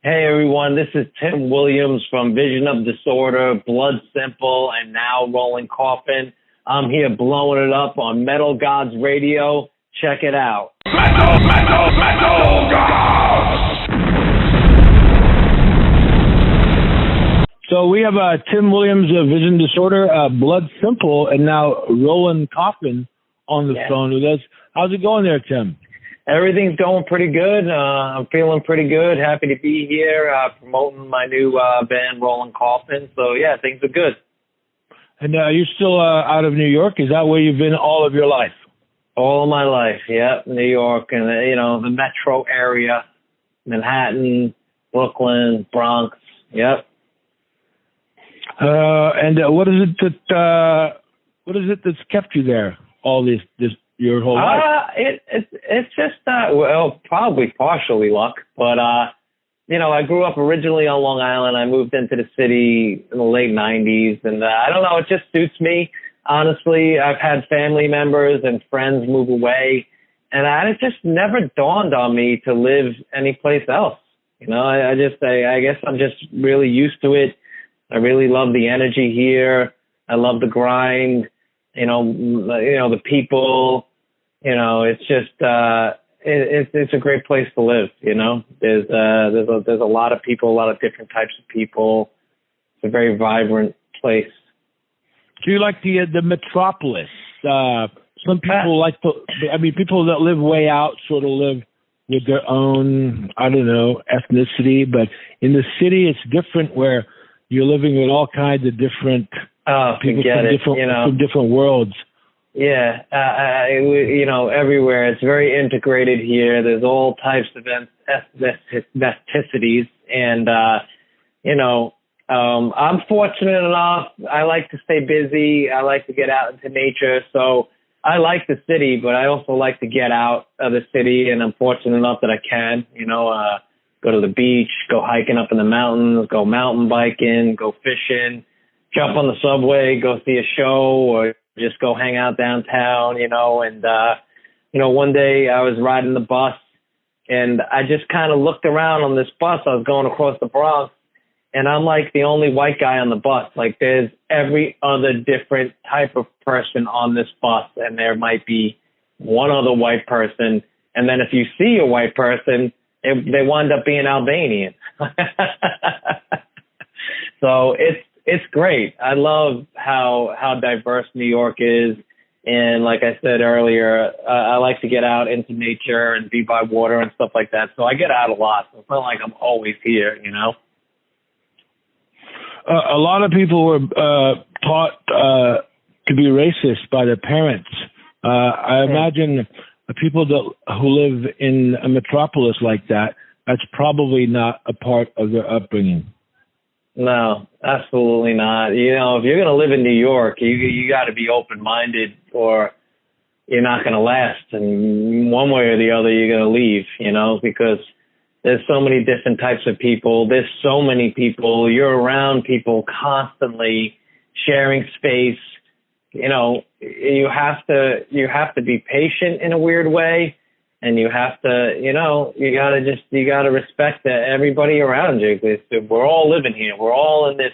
Hey everyone, this is Tim Williams from Vision of Disorder, Blood Simple, and now Rolling Coffin. I'm here blowing it up on MetalgodZradiO. Check it out. Metal God! So we have Tim Williams of Vision Disorder, Blood Simple, and now Rolling Coffin on the phone with us. How's it going there, Tim? Everything's going pretty good. I'm feeling pretty good. Happy to be here promoting my new band, Rolling Coffin. So, yeah, things are good. And are you still out of New York? Is that where you've been all of your life? All of my life, yep. New York and, the metro area, Manhattan, Brooklyn, Bronx, yep. And what is it that's kept you there all this your whole life? It's just probably partially luck, but I grew up originally on Long Island. I moved into the city in the late '90s, and I don't know, it just suits me. Honestly, I've had family members and friends move away, and it just never dawned on me to live anyplace else. I guess I'm just really used to it. I really love the energy here. I love the grind. The people. It's just it's a great place to live. There's a lot of people, a lot of different types of people. It's a very vibrant place. Do you like the metropolis? Some people people that live way out sort of live with their own, ethnicity. But in the city, it's different where you're living with all kinds of different people from different worlds. Yeah, everywhere. It's very integrated here. There's all types of ethnicities, and I'm fortunate enough. I like to stay busy. I like to get out into nature. So I like the city, but I also like to get out of the city, and I'm fortunate enough that I can. Go to the beach, go hiking up in the mountains, go mountain biking, go fishing, jump on the subway, go see a show, or just go hang out downtown, and one day I was riding the bus and I just kind of looked around on this bus. I was going across the Bronx, and I'm like the only white guy on the bus. Like, there's every other different type of person on this bus, and there might be one other white person. And then if you see a white person, they wind up being Albanian. So it's great. I love how diverse New York is. And like I said earlier, I like to get out into nature and be by water and stuff like that. So I get out a lot. So it's not like I'm always here, A lot of people were taught to be racist by their parents. I imagine people who live in a metropolis like that, that's probably not a part of their upbringing. No, absolutely not. If you're going to live in New York, you got to be open-minded, or you're not going to last. And one way or the other, you're going to leave, because there's so many different types of people. There's so many people. You're around people constantly, sharing space. You have to be patient in a weird way. And you have to, you gotta respect everybody around you. We're all living here. We're all in this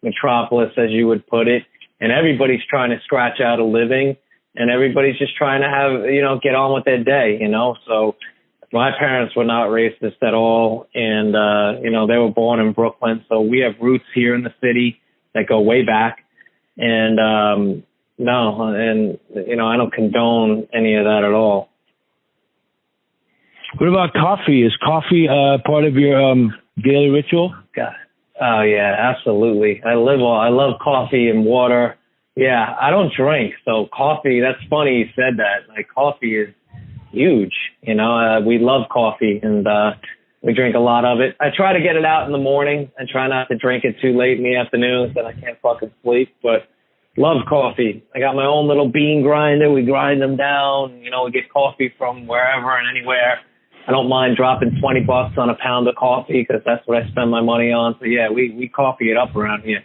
metropolis, as you would put it, and everybody's trying to scratch out a living, and everybody's just trying to have, get on with their day, So my parents were not racist at all, and they were born in Brooklyn, so we have roots here in the city that go way back, and I don't condone any of that at all. What about coffee? Is coffee part of your daily ritual? God. Oh, yeah, absolutely. I love coffee and water. Yeah, I don't drink, so coffee, that's funny you said that. Like, coffee is huge. We love coffee, and we drink a lot of it. I try to get it out in the morning. I try not to drink it too late in the afternoon so that I can't fucking sleep, but love coffee. I got my own little bean grinder. We grind them down. We get coffee from wherever and anywhere. I don't mind dropping $20 on a pound of coffee because that's what I spend my money on. So, yeah, we coffee it up around here.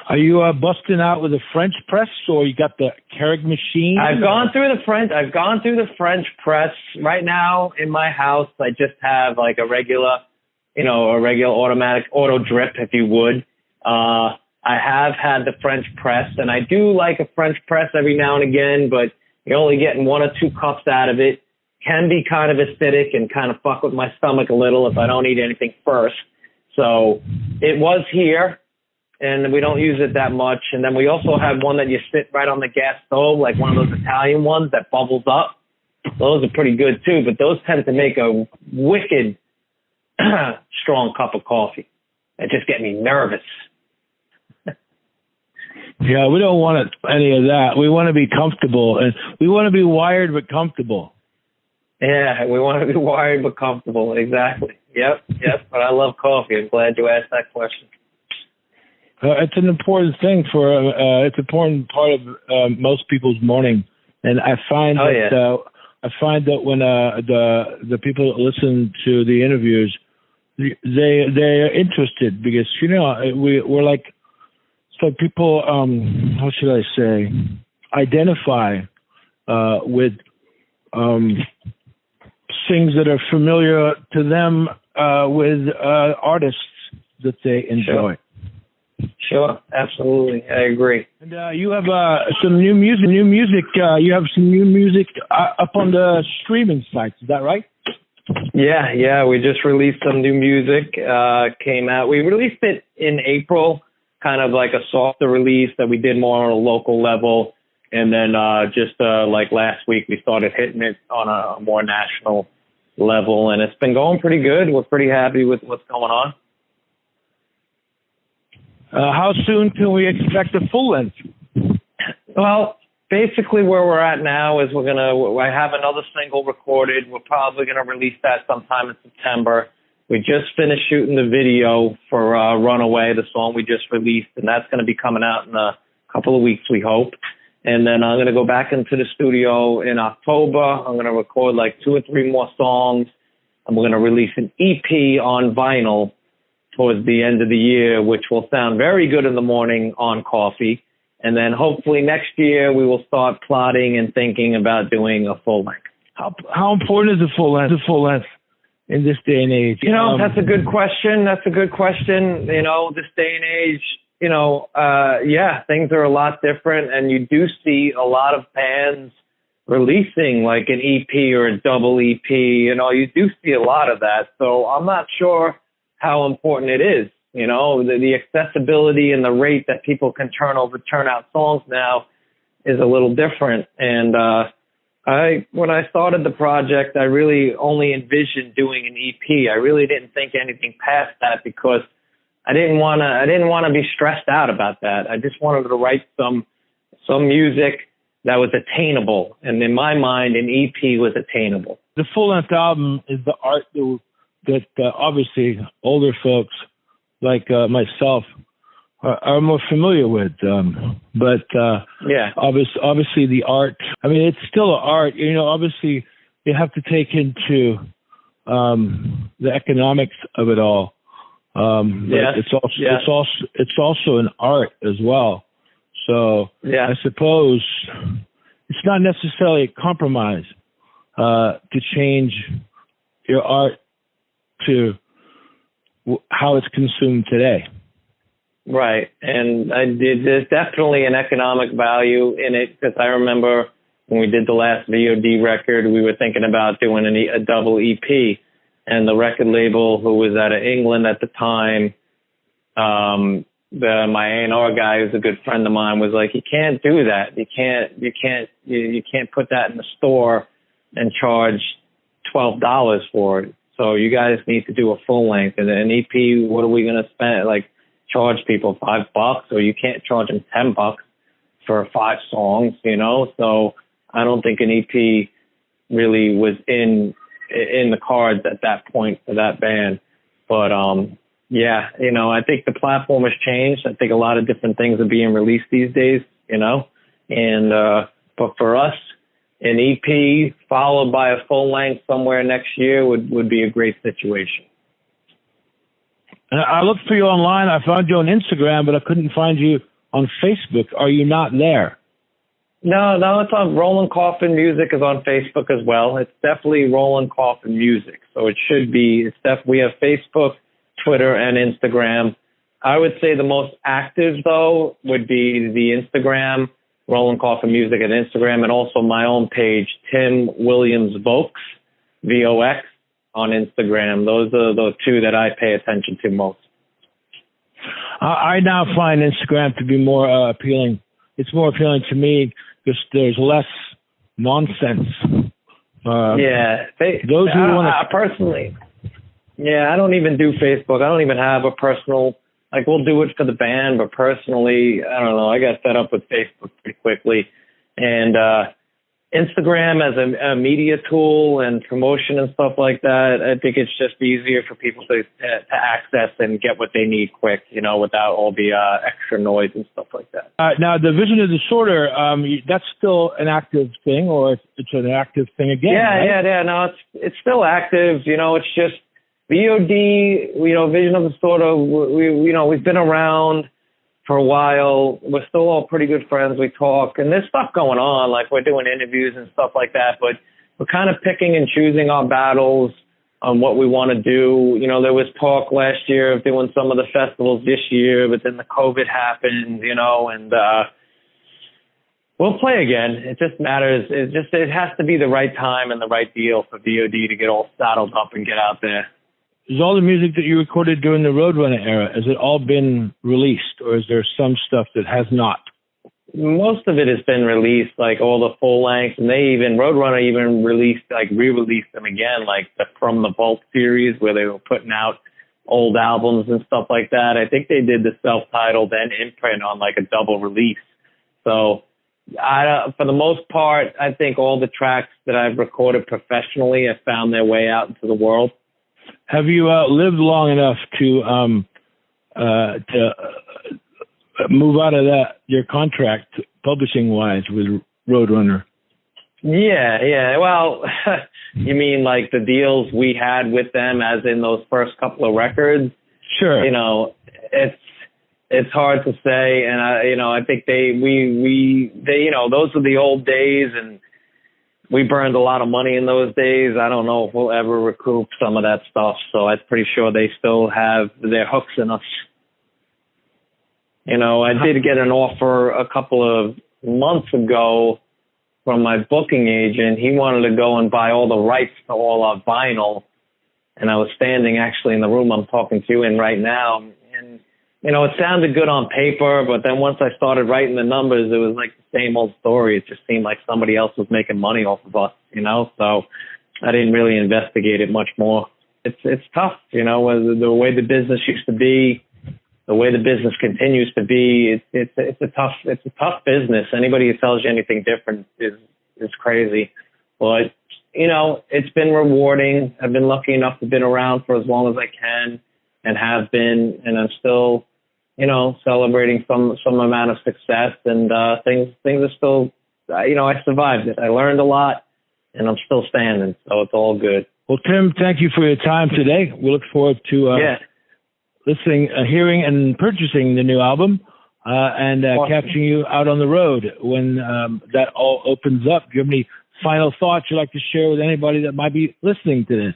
Are you busting out with a French press, or you got the Keurig machine? I've gone through the French press. Right now in my house, I just have like a regular you know, a regular automatic auto drip, if you would. I have had the French press, and I do like a French press every now and again, but you're only getting 1 or 2 cups out of it. Can be kind of acidic and kind of fuck with my stomach a little if I don't eat anything first. So it was here, and we don't use it that much. And then we also have one that you sit right on the gas stove, like one of those Italian ones that bubbles up. Those are pretty good too, but those tend to make a wicked strong cup of coffee. It just get me nervous. Yeah, we don't want any of that. We want to be comfortable, and we want to be wired but comfortable. Yeah, we want to be wired but comfortable. Exactly. Yep. But I love coffee. I'm glad you asked that question. It's an important thing it's an important part of most people's morning, and I find that when the people that listen to the interviews, they're interested because we're like. So people, how should I say, identify with things that are familiar to them with artists that they enjoy. Sure, absolutely, I agree. And you have some new music. You have some new music up on the streaming sites. Is that right? Yeah. We just released some new music. Came out. We released it in April. Kind of like a softer release that we did more on a local level. And then just like last week, we started hitting it on a more national level. And it's been going pretty good. We're pretty happy with what's going on. How soon can we expect a full length? Well, basically where we're at now is I have another single recorded. We're probably going to release that sometime in September. We just finished shooting the video for Runaway, the song we just released, and that's going to be coming out in a couple of weeks, we hope. And then I'm going to go back into the studio in October. I'm going to record like 2 or 3 more songs. And we're going to release an EP on vinyl towards the end of the year, which will sound very good in the morning on coffee. And then hopefully next year we will start plotting and thinking about doing a full length. How important is a full length? In this day and age? That's a good question. This day and age, things are a lot different, and you do see a lot of bands releasing like an EP or a double EP. You do see a lot of that. So I'm not sure how important it is. The accessibility and the rate that people can turn out songs now is a little different. And when I started the project, I really only envisioned doing an EP. I really didn't think anything past that because I didn't want to be stressed out about that. I just wanted to write some music that was attainable, and in my mind, an EP was attainable. The full-length album is the art that obviously older folks like myself are more familiar with, obviously the art. I mean, it's still an art. Obviously you have to take into the economics of it all. It's also an art as well. So I suppose it's not necessarily a compromise to change your art to how it's consumed today. Right, and there's definitely an economic value in it because I remember when we did the last VOD record, we were thinking about doing a double EP, and the record label, who was out of England at the time, my A&R guy, who's a good friend of mine, was like, "You can't do that. You can't put that in the store and charge $12 for it. So you guys need to do a full length, and an EP. What are we going to spend? Like." Charge people $5, or you can't charge them $10 for 5 songs, So I don't think an EP really was in the cards at that point for that band. But I think the platform has changed. I think a lot of different things are being released these days, And but for us, an EP followed by a full length somewhere next year would be a great situation. I looked for you online. I found you on Instagram, but I couldn't find you on Facebook. Are you not there? No, it's on Rollin Coffin Music is on Facebook as well. It's definitely Rollin Coffin Music. So it should be, we have Facebook, Twitter, and Instagram. I would say the most active, though, would be the Instagram, Rollin Coffin Music at Instagram, and also my own page, Tim Williams Vox, VOX, on Instagram. Those are the two that I pay attention to most. I now find Instagram to be more appealing. It's more appealing to me because there's less nonsense. Those who want to personally, I don't even do Facebook. I don't even have a personal. Like, we'll do it for the band, but personally, I don't know. I got set up with Facebook pretty quickly, and Instagram as a media tool and promotion and stuff like that. I think it's just easier for people to access and get what they need quick, without all the extra noise and stuff like that. Now, the Vision of Disorder, that's still an active thing, or it's an active thing again? Yeah, right? yeah. No, it's still active. It's just VOD. Vision of Disorder. We've been around for a while. We're still all pretty good friends. We talk, and there's stuff going on, like we're doing interviews and stuff like that, but we're kind of picking and choosing our battles on what we want to do. There was talk last year of doing some of the festivals this year, but then the COVID happened, and we'll play again. It just matters. It has to be the right time and the right deal for VOD to get all saddled up and get out there. Is all the music that you recorded during the Roadrunner era, has it all been released, or is there some stuff that has not? Most of it has been released, like all the full lengths, and Roadrunner even re-released them again, like From the Vault series, where they were putting out old albums and stuff like that. I think they did the self-titled and imprint on like a double release. So for the most part, I think all the tracks that I've recorded professionally have found their way out into the world. Have you lived long enough to move out of your contract publishing-wise with Roadrunner? Yeah. Well, you mean like the deals we had with them, as in those first couple of records? Sure. It's hard to say, and I think those are the old days, and we burned a lot of money in those days. I don't know if we'll ever recoup some of that stuff, so I'm pretty sure they still have their hooks in us. I did get an offer a couple of months ago from my booking agent. He wanted to go and buy all the rights to all our vinyl, and I was standing actually in the room I'm talking to you in right now, and it sounded good on paper, but then once I started writing the numbers, it was like the same old story. It just seemed like somebody else was making money off of us, so I didn't really investigate it much more. It's tough, the way the business used to be, the way the business continues to be. It's a tough business. Anybody who tells you anything different is crazy. But, it's been rewarding. I've been lucky enough to have been around for as long as I can and have been, and I'm still celebrating some amount of success, and things are still, I survived it. I learned a lot, and I'm still standing, so it's all good. Well, Tim, thank you for your time today. We look forward to listening, hearing, and purchasing the new album, and awesome. Catching you out on the road when that all opens up. Do you have any final thoughts you'd like to share with anybody that might be listening to this?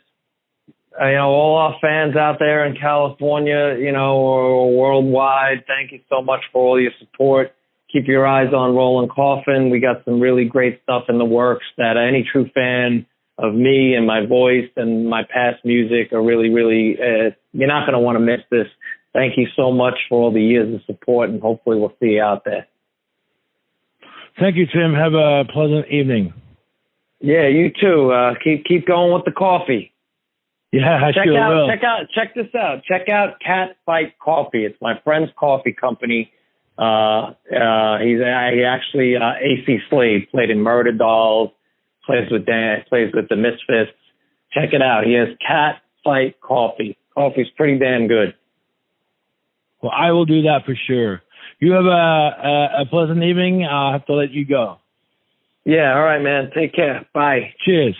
All our fans out there in California, or worldwide, thank you so much for all your support. Keep your eyes on Rollin Coffin. We got some really great stuff in the works that any true fan of me and my voice and my past music are really, really, you're not going to want to miss this. Thank you so much for all the years of support, and hopefully we'll see you out there. Thank you, Tim. Have a pleasant evening. Yeah, you too. Keep going with the coffee. Yeah, I sure will. Check this out. Check out Cat Fight Coffee. It's my friend's coffee company. He actually AC Slade played in Murder Dolls, plays with the Misfits. Check it out. He has Cat Fight Coffee. Coffee's pretty damn good. Well, I will do that for sure. You have a pleasant evening. I'll have to let you go. Yeah, all right, man. Take care. Bye. Cheers.